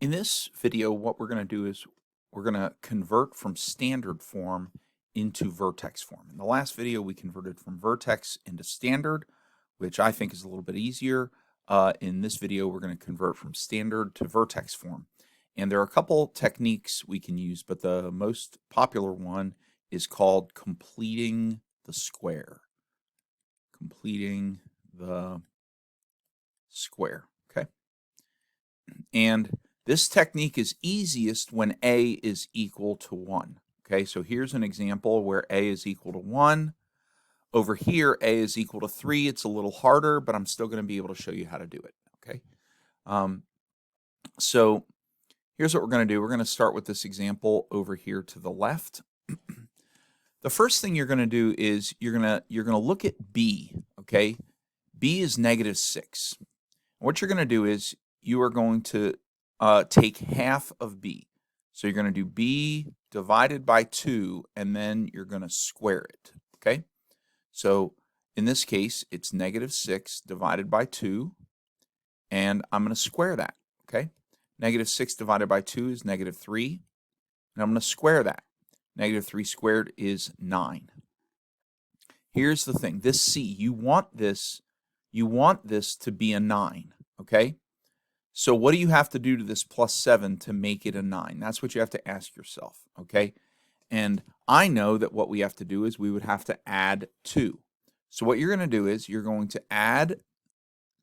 In this video, what we're going to do is we're going to convert from standard form into vertex form. In the last video, we converted from vertex into standard, which I think is a little bit easier. In this video, we're going to convert from standard to vertex form. And there are a couple techniques we can use, but the most popular one is called completing the square. Completing the square, okay? And this technique is easiest when a is equal to 1. Okay, so here's an example where a is equal to 1. Over here, a is equal to 3. It's a little harder, but I'm still going to be able to show you how to do it. Okay, so here's what we're going to do. We're going to start with this example over here to the left. The first thing you're going to do is you're going to look at b. Okay, b is -6. What you're going to do is you are going to take half of b. So you're going to do b divided by 2, and then you're going to square it, okay? So in this case, it's -6 divided by 2, and I'm going to square that, okay? -6 divided by 2 is -3, and I'm going to square that. -3 squared is 9. Here's the thing, this c, you want this to be a 9, okay? So what do you have to do to this +7 to make it a 9? That's what you have to ask yourself, okay? And I know that what we have to do is we would have to add 2. So what you're going to do is you're going to add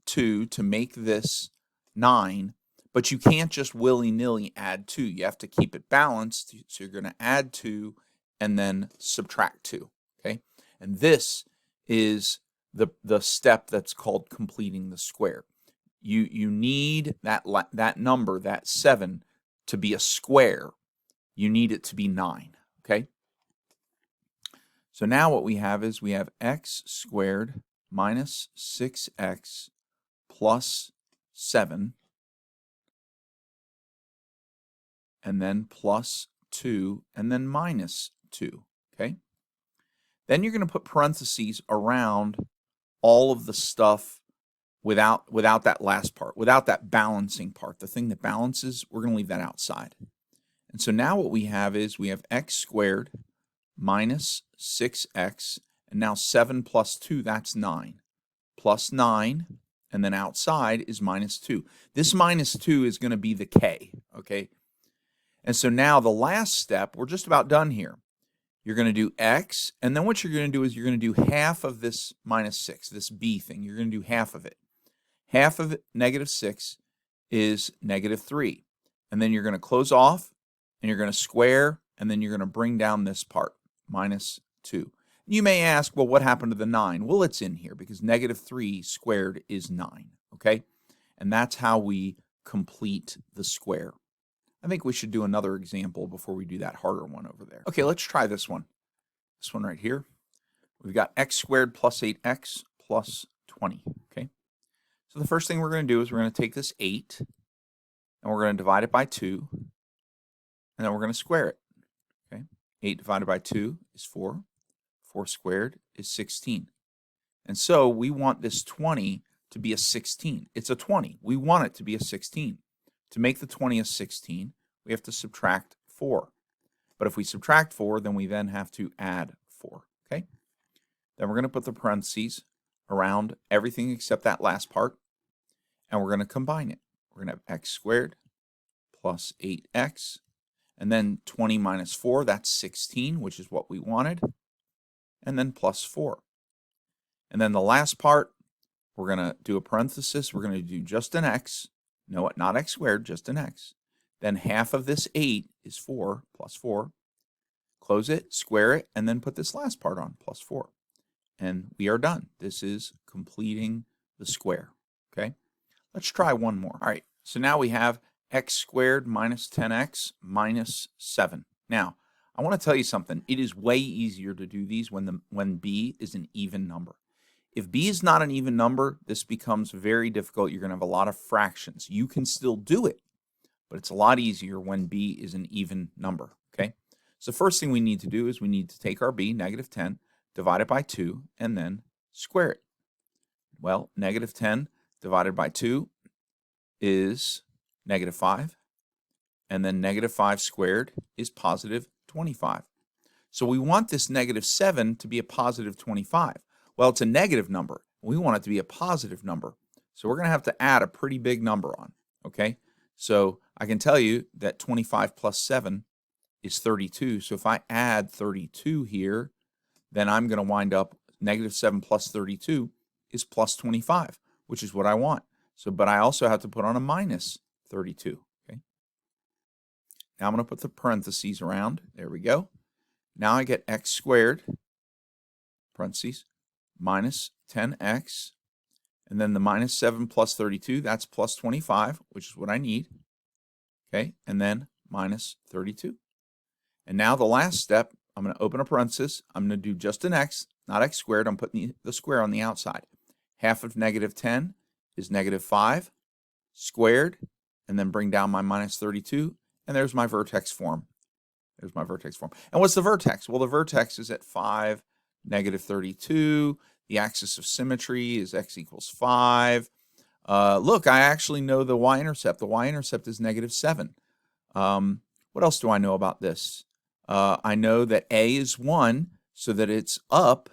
2 to make this 9, but you can't just willy-nilly add 2. You have to keep it balanced, so you're going to add 2 and then subtract 2, okay? And this is the step that's called completing the square. You need that number, that 7, to be a square. You need it to be 9, okay? So now what we have is we have x squared minus 6x plus 7, and then plus 2, and then minus 2, okay? Then you're going to put parentheses around all of the stuff without that last part, without that balancing part. The thing that balances, we're going to leave that outside. And so now what we have is we have x squared minus 6x, and now 7 plus 2, that's 9. Plus 9, and then outside is minus 2. This minus 2 is going to be the k, okay? And so now the last step, we're just about done here. You're going to do x, and then what you're going to do is you're going to do half of this -6, this b thing. You're going to do half of it. Half of -6 is -3. And then you're going to close off, and you're going to square, and then you're going to bring down this part, -2. You may ask, well, what happened to the 9? Well, it's in here because -3 squared is 9, okay? And that's how we complete the square. I think we should do another example before we do that harder one over there. Okay, let's try this one. This one right here. We've got x squared plus 8x plus 20, okay? So the first thing we're going to do is we're going to take this 8, and we're going to divide it by 2, and then we're going to square it, okay? 8 divided by 2 is 4. 4 squared is 16. And so we want this 20 to be a 16. It's a 20. We want it to be a 16. To make the 20 a 16, we have to subtract 4. But if we subtract 4, then we then have to add 4, okay? Then we're going to put the parentheses around everything except that last part, and we're going to combine it. We're going to have x squared plus 8x, and then 20 minus 4, that's 16, which is what we wanted, and then plus 4. And then the last part, we're going to do a parenthesis. We're going to do just an x. No, not x squared, just an x. Then half of this 8 is 4 plus 4. Close it, square it, and then put this last part on, plus 4. And we are done. This is completing the square, okay? Let's try one more. All right, so now we have x squared minus 10x minus 7. Now, I want to tell you something. It is way easier to do these when b is an even number. If b is not an even number, this becomes very difficult. You're going to have a lot of fractions. You can still do it, but it's a lot easier when b is an even number, okay? So first thing we need to do is we need to take our b, -10, divide it by 2, and then square it. Well, -10 divided by 2 is -5. and then negative 5 squared is positive 25. So we want this negative 7 to be a positive 25. Well, it's a negative number. We want it to be a positive number. So we're going to have to add a pretty big number on, okay? So I can tell you that 25 plus 7 is 32. So if I add 32 here, then I'm going to wind up negative 7 plus 32 is plus 25, which is what I want. So, but I also have to put on a minus 32, okay? Now I'm going to put the parentheses around. There we go. Now I get x squared, parentheses, minus 10x, and then the minus 7 plus 32, that's plus 25, which is what I need, okay? And then minus 32. And now the last step, I'm going to open a parenthesis. I'm going to do just an x, not x squared. I'm putting the square on the outside. Half of negative 10 is negative 5 squared, and then bring down my minus 32, and there's my vertex form. There's my vertex form. And what's the vertex? Well, the vertex is at 5, negative 32. The axis of symmetry is x equals 5. Look, I actually know the y-intercept. The y-intercept is negative 7. What else do I know about this? I know that a is 1, so that it's up,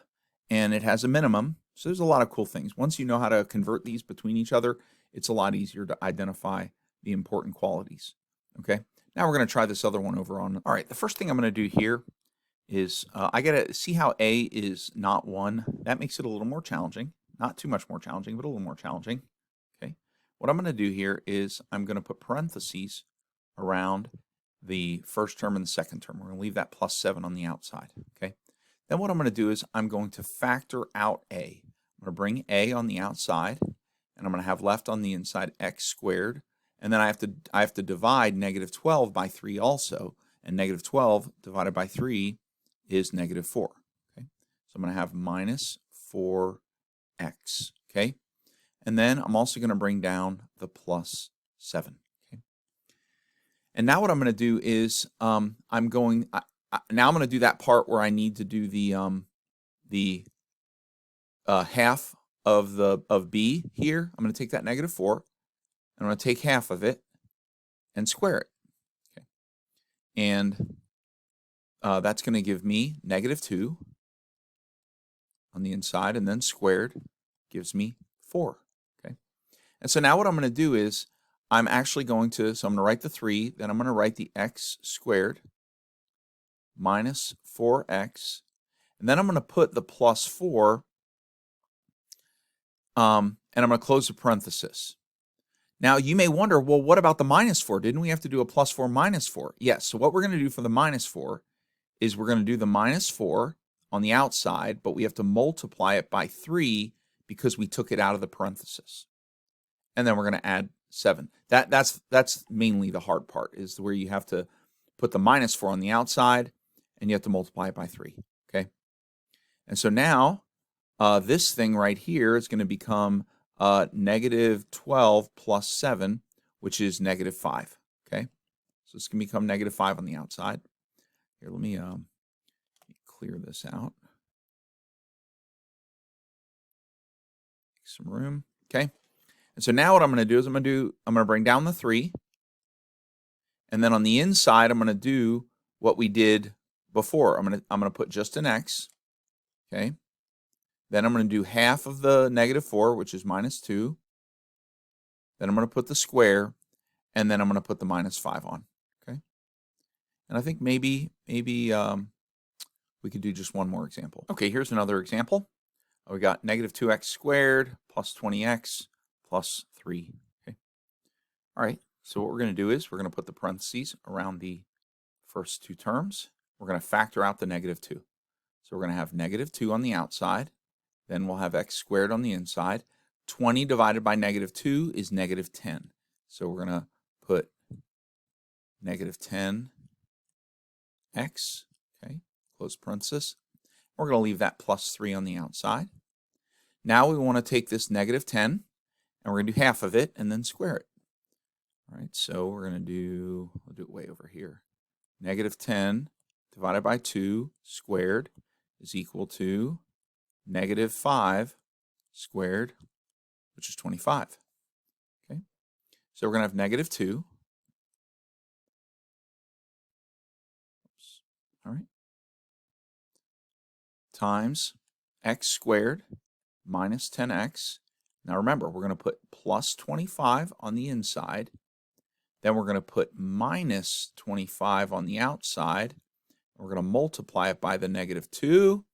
and it has a minimum. So there's a lot of cool things. Once you know how to convert these between each other, it's a lot easier to identify the important qualities. Okay? Now we're going to try this other one over on. All right, the first thing I'm going to do here is I got to see how a is not 1. That makes it a little more challenging. Not too much more challenging, but a little more challenging. Okay? What I'm going to do here is I'm going to put parentheses around the first term and the second term. We're going to leave that plus 7 on the outside. Okay? Then what I'm going to do is I'm going to factor out a. I'm going to bring a on the outside, and I'm going to have left on the inside x squared. And then I have to divide negative 12 by 3 also, and negative 12 divided by 3 is negative 4. Okay? So I'm going to have minus 4x. Okay? And then I'm also going to bring down the plus 7. Okay? And now what I'm going to do is now I'm going to do that part where I need to do the half of b here. I'm going to take that negative 4. I'm going to take half of it and square it. Okay. And that's going to give me negative 2 on the inside, and then squared gives me 4. Okay. And so now what I'm going to do is I'm actually going to, so I'm going to write the 3, then I'm going to write the x squared minus 4x, and then I'm going to put the plus 4, and I'm going to close the parenthesis. Now, you may wonder, well, what about the minus 4? Didn't we have to do a plus 4 minus 4? Yes, so what we're going to do for the minus 4 is we're going to do the minus 4 on the outside, but we have to multiply it by 3 because we took it out of the parenthesis. And then we're going to add 7. That's mainly the hard part, is where you have to put the minus 4 on the outside, and you have to multiply it by 3. Okay? And so now, this thing right here is going to become negative 12 plus 7, which is negative 5. Okay, so this can become negative 5 on the outside. Here, let me clear this out. Make some room. Okay, and so now what I'm going to do is I'm going to bring down the 3, and then on the inside I'm going to do what we did before. I'm going to put just an x. Okay. Then I'm going to do half of the negative 4, which is minus 2. Then I'm going to put the square, and then I'm going to put the minus 5 on. Okay? And I think maybe we could do just one more example. Okay, here's another example. We got negative 2x squared plus 20x plus 3. Okay? All right, so what we're going to do is we're going to put the parentheses around the first 2 terms. We're going to factor out the negative 2. So we're going to have negative 2 on the outside. Then we'll have x squared on the inside. 20 divided by negative 2 is negative 10. So we're going to put negative 10x, okay, close parenthesis. We're going to leave that plus 3 on the outside. Now we want to take this negative 10, and we're going to do half of it and then square it. All right, so we're going to do, we'll do it way over here. Negative 10 divided by 2 squared is equal to negative 5 squared, which is 25. Okay, so we're going to have negative 2 all right, times x squared minus 10x. Now remember, we're going to put plus 25 on the inside. Then we're going to put minus 25 on the outside. We're going to multiply it by the negative 2.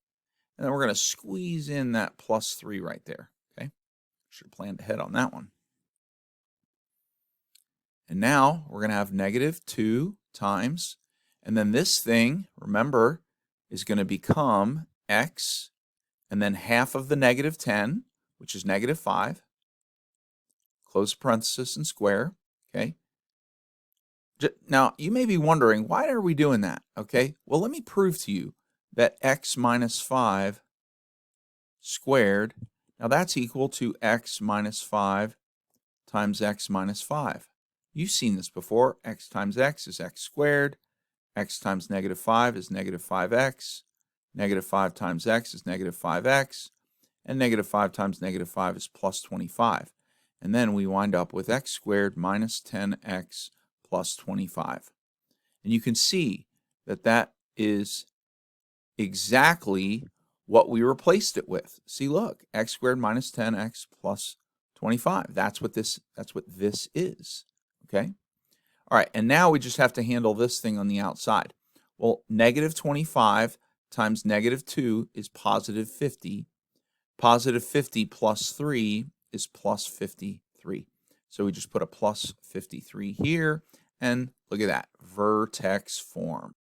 And then we're going to squeeze in that plus 3 right there. Okay, should have planned ahead on that one. And now we're going to have negative 2 times, and then this thing, remember, is going to become x, and then half of the negative 10, which is negative 5, close parenthesis and square, okay? Now, you may be wondering, why are we doing that, okay? Well, let me prove to you that x minus 5 squared, now that's equal to x minus 5 times x minus 5. You've seen this before. X times x is x squared. X times negative 5 is negative 5x. Negative 5 times x is negative 5x. And negative 5 times negative 5 is plus 25. And then we wind up with x squared minus 10x plus 25. And you can see that that is exactly what we replaced it with. See, look, x squared minus 10x plus 25. That's what this is. Okay? All right, and now we just have to handle this thing on the outside. Well, negative 25 times negative 2 is positive 50. Positive 50 plus 3 is plus 53. So we just put a plus 53 here, and look at that, vertex form.